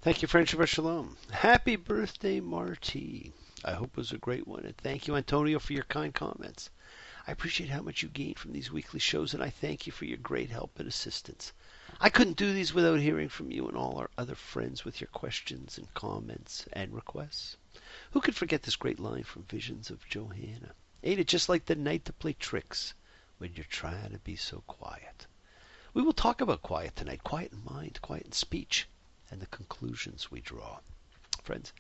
Thank you, friend. Shabbat Shalom. Happy birthday, Marty. I hope it was a great one, and thank you, Antonio, for your kind comments. I appreciate how much you gain from these weekly shows, and I thank you for your great help and assistance. I couldn't do these without hearing from you and all our other friends with your questions and comments and requests. Who could forget this great line from Visions of Johanna? Ain't it just like the night to play tricks when you're trying to be so quiet? We will talk about quiet tonight, quiet in mind, quiet in speech, and the conclusions we draw. Friends,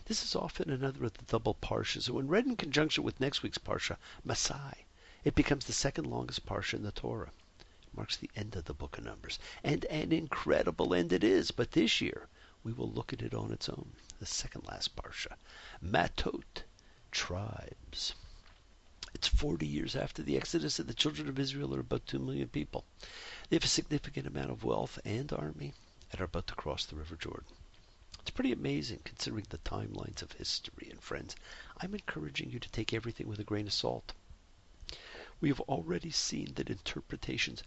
this is often another of the double parshas, and when read in conjunction with next week's parsha, Masai, it becomes the second longest parsha in the Torah. It marks the end of the book of Numbers, and an incredible end it is, but this year we will look at it on its own, the second last parsha, Matot, tribes. It's 40 years after the Exodus, and the children of Israel are about 2 million people. They have a significant amount of wealth and army, and are about to cross the River Jordan. It's pretty amazing considering the timelines of history. And friends, I'm encouraging you to take everything with a grain of salt. We have already seen that interpretations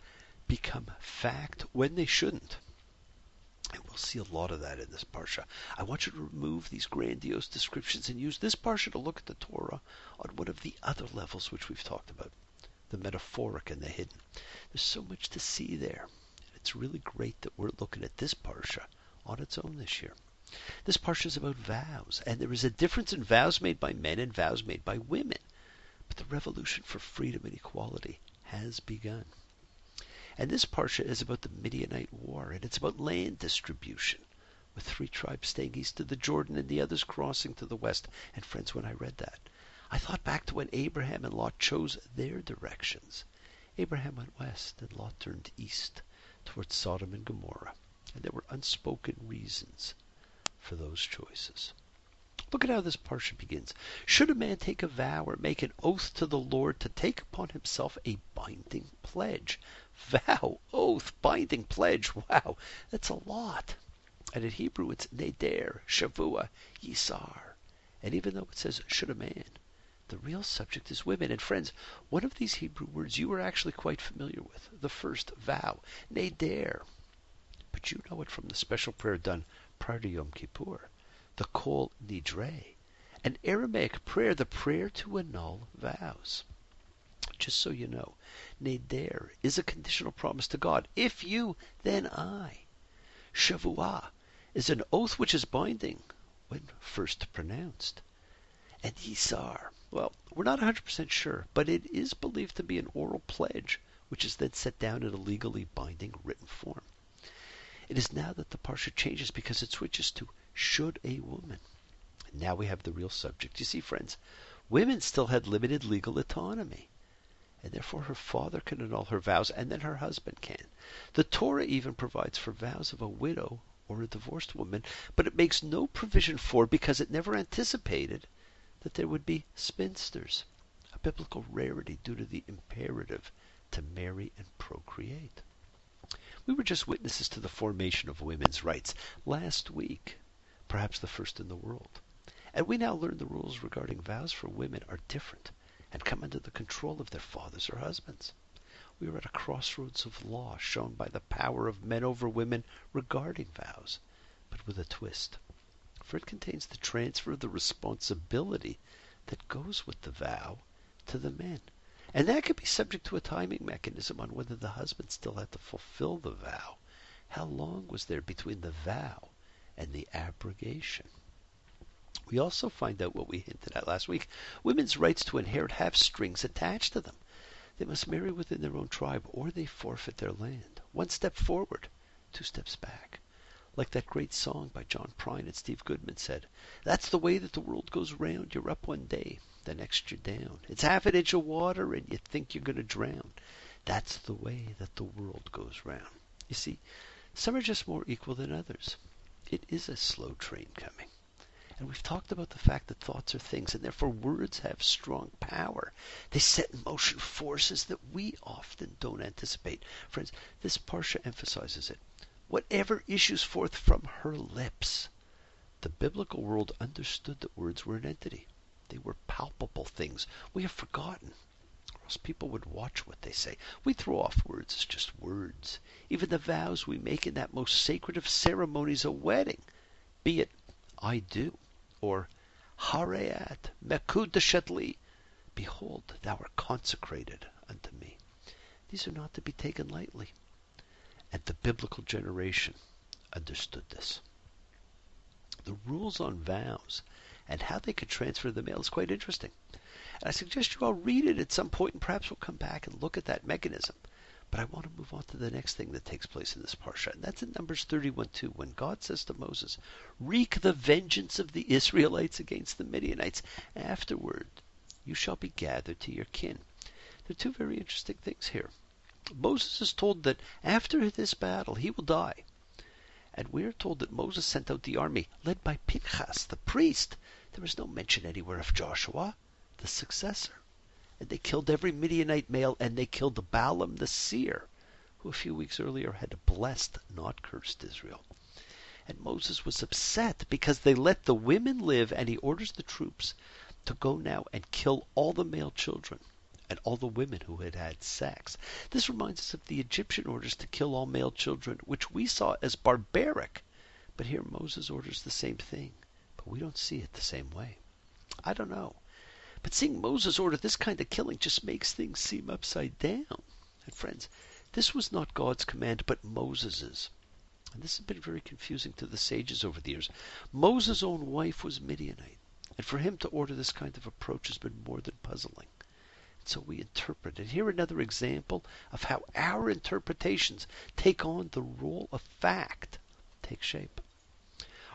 become fact when they shouldn't. And we'll see a lot of that in this parsha. I want you to remove these grandiose descriptions and use this parsha to look at the Torah on one of the other levels which we've talked about, the metaphoric and the hidden. There's so much to see there. It's really great that we're looking at this parsha on its own this year. This parsha is about vows, and there is a difference in vows made by men and vows made by women. But the revolution for freedom and equality has begun. And this parsha is about the Midianite war, and it's about land distribution, with 3 tribes staying east of the Jordan and the others crossing to the west. And friends, when I read that, I thought back to when Abraham and Lot chose their directions. Abraham went west, and Lot turned east towards Sodom and Gomorrah, and there were unspoken reasons for those choices. Look at how this parsha begins. Should a man take a vow or make an oath to the Lord to take upon himself a binding pledge? Vow, oath, binding pledge. Wow, that's a lot. And in Hebrew it's neder, shavua, yisar. And even though it says should a man, the real subject is women. And friends, one of these Hebrew words you are actually quite familiar with, the first vow, neder. But you know it from the special prayer done prior to Yom Kippur, the Kol Nidre, an Aramaic prayer, the prayer to annul vows. Just so you know, neder is a conditional promise to God. If you, then I. Shavuah is an oath which is binding when first pronounced. And Yisar, well, we're not 100% sure, but it is believed to be an oral pledge, which is then set down in a legally binding written form. It is now that the parsha changes because it switches to should a woman. And now we have the real subject. You see, friends, women still had limited legal autonomy, and therefore her father can annul her vows, and then her husband can. The Torah even provides for vows of a widow or a divorced woman, but it makes no provision for, because it never anticipated, that there would be spinsters, a biblical rarity due to the imperative to marry and procreate. We were just witnesses to the formation of women's rights last week, perhaps the first in the world. And we now learn the rules regarding vows for women are different and come under the control of their fathers or husbands. We are at a crossroads of law shown by the power of men over women regarding vows, but with a twist. For it contains the transfer of the responsibility that goes with the vow to the men. And that could be subject to a timing mechanism on whether the husband still had to fulfill the vow. How long was there between the vow and the abrogation? We also find out what we hinted at last week. Women's rights to inherit have strings attached to them. They must marry within their own tribe, or they forfeit their land. 1 step forward, 2 steps back. Like that great song by John Prine and Steve Goodman said, that's the way that the world goes round. You're up one day, the next you're down. It's half an inch of water and you think you're going to drown. That's the way that the world goes round. You see, some are just more equal than others. It is a slow train coming. And we've talked about the fact that thoughts are things, and therefore words have strong power. They set in motion forces that we often don't anticipate. Friends, this parsha emphasizes it. Whatever issues forth from her lips. The biblical world understood that words were an entity. They were palpable things. We have forgotten, or else people would watch what they say. We throw off words as just words. Even the vows we make in that most sacred of ceremonies, a wedding, be it, I do, or Hareat Mekudeshet li, behold, thou art consecrated unto me. These are not to be taken lightly. And the biblical generation understood this. The rules on vows and how they could transfer the mail is quite interesting. And I suggest you all read it at some point, and perhaps we'll come back and look at that mechanism. But I want to move on to the next thing that takes place in this parsha, and that's in Numbers 31:2, when God says to Moses, "Wreak the vengeance of the Israelites against the Midianites. Afterward, you shall be gathered to your kin." There are two very interesting things here. Moses is told that after this battle he will die. And we are told that Moses sent out the army led by Pinchas, the priest. There is no mention anywhere of Joshua, the successor. And they killed every Midianite male, and they killed Balaam the seer, who a few weeks earlier had blessed, not cursed Israel. And Moses was upset because they let the women live, and he orders the troops to go now and kill all the male children and all the women who had had sex. This reminds us of the Egyptian orders to kill all male children, which we saw as barbaric. But here Moses orders the same thing, but we don't see it the same way. I don't know. But seeing Moses order this kind of killing just makes things seem upside down. And friends, this was not God's command, but Moses's. And this has been very confusing to the sages over the years. Moses' own wife was Midianite, and for him to order this kind of approach has been more than puzzling. And so we interpret. And here another example of how our interpretations take on the role of fact, take shape.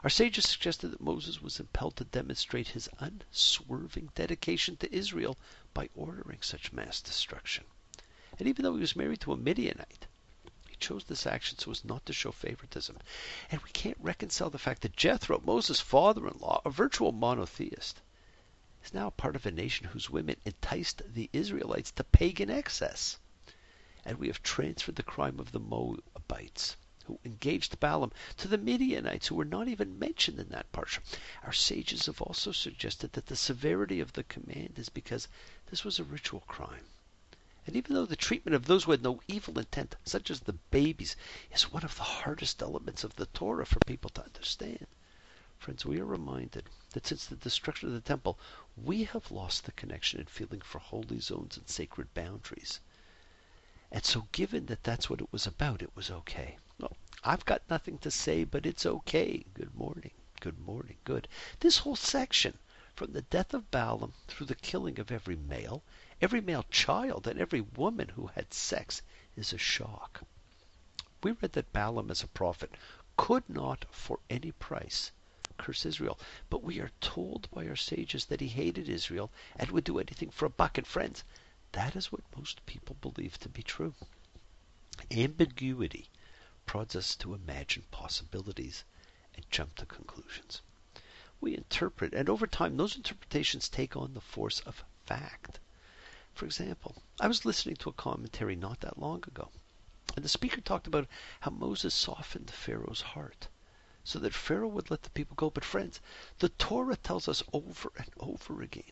Our sages suggested that Moses was impelled to demonstrate his unswerving dedication to Israel by ordering such mass destruction. And even though he was married to a Midianite, he chose this action so as not to show favoritism. And we can't reconcile the fact that Jethro, Moses' father-in-law, a virtual monotheist, is now part of a nation whose women enticed the Israelites to pagan excess. And we have transferred the crime of the Moabites, who engaged Balaam, to the Midianites, who were not even mentioned in that parsha. Our sages have also suggested that the severity of the command is because this was a ritual crime. And even though the treatment of those who had no evil intent, such as the babies, is one of the hardest elements of the Torah for people to understand, friends, we are reminded that since the destruction of the temple, we have lost the connection and feeling for holy zones and sacred boundaries. And so given that that's what it was about, it was okay. Well, I've got nothing to say, but it's okay. Good morning, good. This whole section, from the death of Balaam through the killing of every male child, and every woman who had sex, is a shock. We read that Balaam as a prophet could not for any price curse Israel. But we are told by our sages that he hated Israel and would do anything for a buck. And friends, that is what most people believe to be true. Ambiguity prods us to imagine possibilities and jump to conclusions. We interpret, and over time those interpretations take on the force of fact. For example, I was listening to a commentary not that long ago, and the speaker talked about how Moses softened Pharaoh's heart so that Pharaoh would let the people go. But friends, the Torah tells us over and over again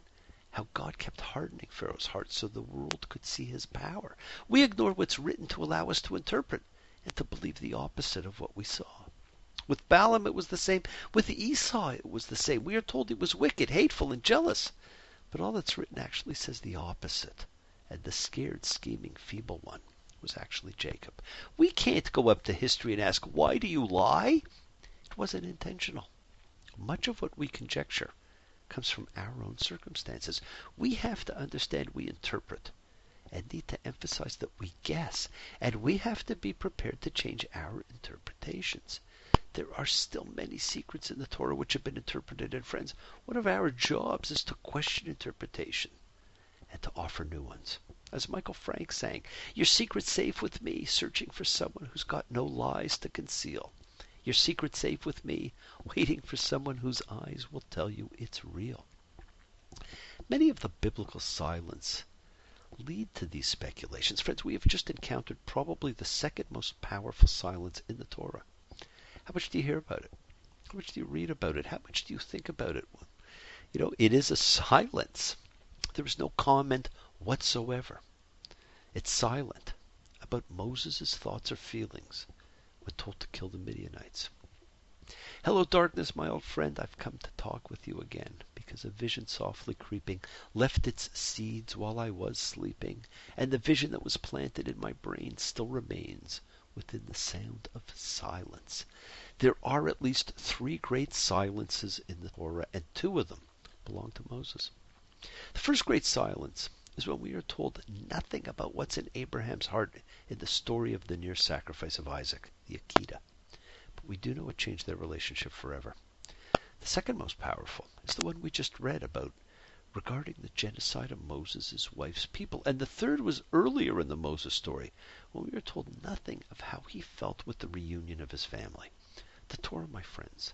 how God kept hardening Pharaoh's heart so the world could see his power. We ignore what's written to allow us to interpret and to believe the opposite of what we saw. With Balaam it was the same. With Esau it was the same. We are told he was wicked, hateful, and jealous. But all that's written actually says the opposite. And the scared, scheming, feeble one was actually Jacob. We can't go up to history and ask, why do you lie? It wasn't intentional. Much of what we conjecture comes from our own circumstances. We have to understand we interpret and need to emphasize that we guess. And we have to be prepared to change our interpretations. There are still many secrets in the Torah which have been interpreted. And friends, one of our jobs is to question interpretation and to offer new ones. As Michael Frank sang, your secret's safe with me, searching for someone who's got no lies to conceal. Your secret's safe with me, waiting for someone whose eyes will tell you it's real. Many of the biblical silence lead to these speculations. Friends, we have just encountered probably the second most powerful silence in the Torah. How much do you hear about it? How much do you read about it? How much do you think about it? You know, it is a silence. There is no comment whatsoever. It's silent about Moses' thoughts or feelings when told to kill the Midianites. Hello, darkness, my old friend. I've come to talk with you again, because a vision softly creeping left its seeds while I was sleeping, and the vision that was planted in my brain still remains within the sound of silence. There are at least three great silences in the Torah, and two of them belong to Moses. The first great silence is when we are told nothing about what's in Abraham's heart in the story of the near sacrifice of Isaac, the Akedah. But we do know it changed their relationship forever. The second most powerful is the one we just read about regarding the genocide of Moses' wife's people. And the third was earlier in the Moses story, when we are told nothing of how he felt with the reunion of his family. The Torah, my friends,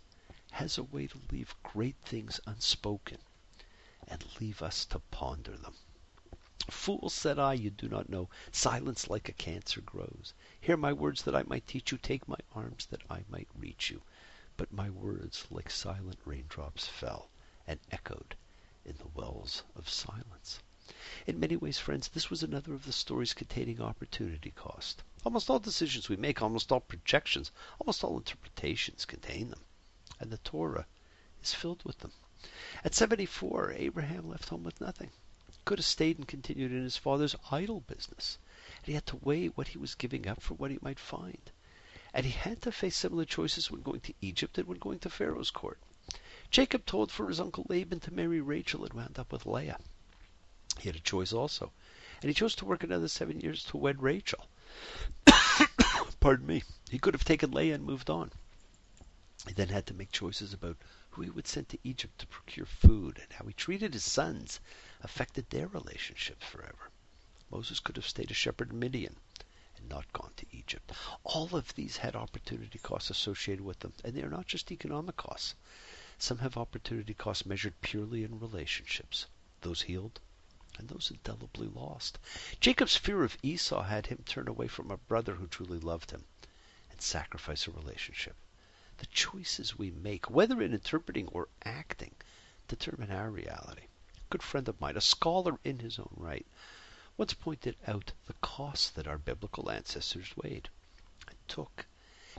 has a way to leave great things unspoken and leave us to ponder them. Fool, said I, you do not know. Silence like a cancer grows. Hear my words that I might teach you. Take my arms that I might reach you. But my words like silent raindrops fell and echoed in the wells of silence. In many ways, friends, this was another of the stories containing opportunity cost. Almost all decisions we make, almost all projections, almost all interpretations contain them. And the Torah is filled with them. At 74, Abraham left home with nothing. He could have stayed and continued in his father's idol business. And he had to weigh what he was giving up for what he might find. And he had to face similar choices when going to Egypt and when going to Pharaoh's court. Jacob told for his uncle Laban to marry Rachel and wound up with Leah. He had a choice also. And he chose to work another 7 years to wed Rachel. Pardon me. He could have taken Leah and moved on. He then had to make choices about who he would send to Egypt to procure food, and how he treated his sons affected their relationships forever. Moses could have stayed a shepherd in Midian and not gone to Egypt. All of these had opportunity costs associated with them, and they are not just economic costs. Some have opportunity costs measured purely in relationships, those healed and those indelibly lost. Jacob's fear of Esau had him turn away from a brother who truly loved him and sacrifice a relationship. The choices we make, whether in interpreting or acting, determine our reality. A good friend of mine, a scholar in his own right, once pointed out the costs that our biblical ancestors weighed and took.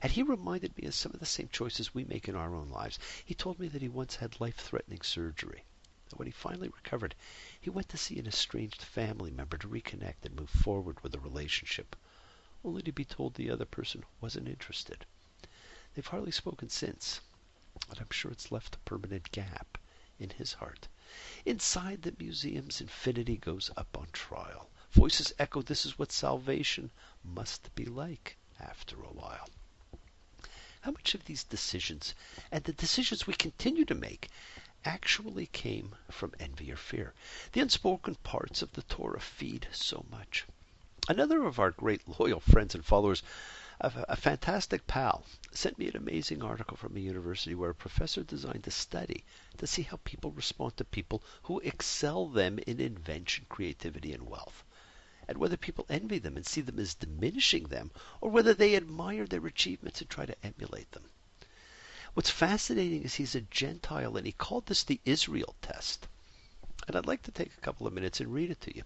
And he reminded me of some of the same choices we make in our own lives. He told me that he once had life-threatening surgery. That when he finally recovered, he went to see an estranged family member to reconnect and move forward with a relationship, only to be told the other person wasn't interested. They've hardly spoken since, but I'm sure it's left a permanent gap in his heart. Inside the museum's infinity goes up on trial. Voices echo, this is what salvation must be like after a while. How much of these decisions, and the decisions we continue to make, actually came from envy or fear? The unspoken parts of the Torah feed so much. Another of our great loyal friends and followers, a fantastic pal, sent me an amazing article from a university where a professor designed a study to see how people respond to people who excel them in invention, creativity, and wealth, and whether people envy them and see them as diminishing them, or whether they admire their achievements and try to emulate them. What's fascinating is he's a Gentile, and he called this the Israel test. And I'd like to take a couple of minutes and read it to you.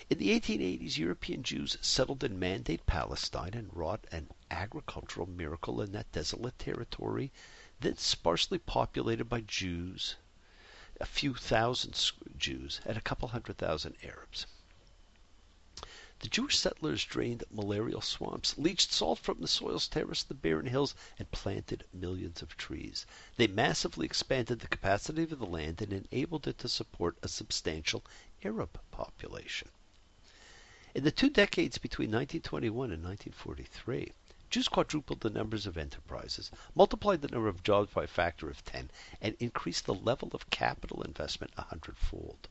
In the 1880s, European Jews settled in Mandate Palestine and wrought an agricultural miracle in that desolate territory, then sparsely populated by Jews, a few thousand Jews, and a couple 100,000 Arabs. The Jewish settlers drained malarial swamps, leached salt from the soils, terraced the barren hills, and planted millions of trees. They massively expanded the capacity of the land and enabled it to support a substantial Arab population. In the 2 decades between 1921 and 1943, Jews quadrupled the numbers of enterprises, multiplied the number of jobs by a factor of 10, and increased the level of capital investment 100-fold.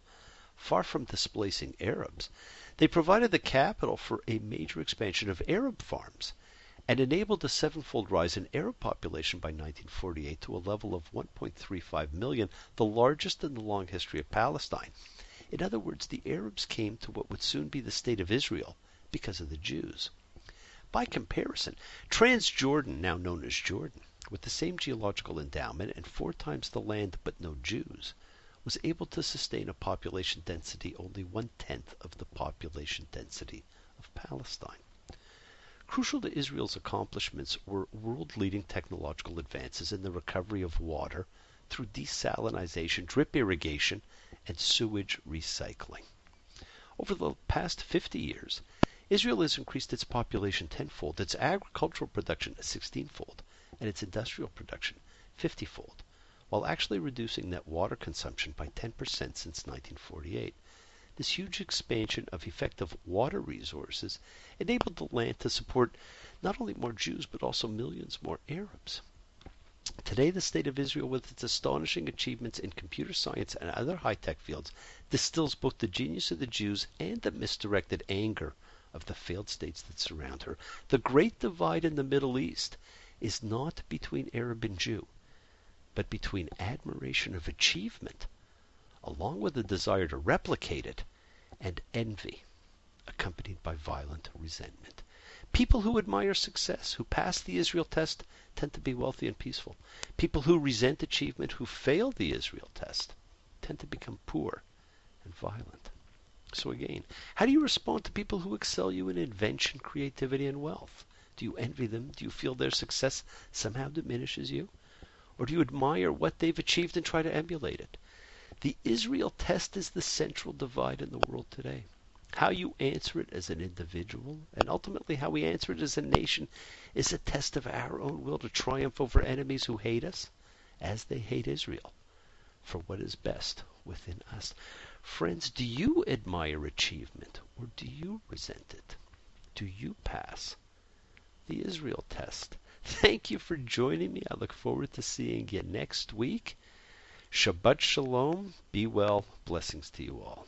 Far from displacing Arabs, they provided the capital for a major expansion of Arab farms and enabled a 7-fold rise in Arab population by 1948 to a level of 1.35 million, the largest in the long history of Palestine. In other words, the Arabs came to what would soon be the state of Israel because of the Jews. By comparison, Transjordan, now known as Jordan, with the same geological endowment and 4 times the land but no Jews, was able to sustain a population density only 1/10 of the population density of Palestine. Crucial to Israel's accomplishments were world-leading technological advances in the recovery of water through desalination, drip irrigation, and sewage recycling. Over the past 50 years, Israel has increased its population tenfold, its agricultural production 16-fold, and its industrial production 50-fold, while actually reducing net water consumption by 10% since 1948. This huge expansion of effective water resources enabled the land to support not only more Jews but also millions more Arabs. Today, the state of Israel, with its astonishing achievements in computer science and other high-tech fields, distills both the genius of the Jews and the misdirected anger of the failed states that surround her. The great divide in the Middle East is not between Arab and Jew, but between admiration of achievement, along with a desire to replicate it, and envy, accompanied by violent resentment. People who admire success, who pass the Israel test, tend to be wealthy and peaceful. People who resent achievement, who fail the Israel test, tend to become poor and violent. So again, how do you respond to people who excel you in invention, creativity, and wealth? Do you envy them? Do you feel their success somehow diminishes you? Or do you admire what they've achieved and try to emulate it? The Israel test is the central divide in the world today. How you answer it as an individual, and ultimately how we answer it as a nation, is a test of our own will to triumph over enemies who hate us, as they hate Israel, for what is best within us. Friends, do you admire achievement, or do you resent it? Do you pass the Israel test? Thank you for joining me. I look forward to seeing you next week. Shabbat Shalom. Be well. Blessings to you all.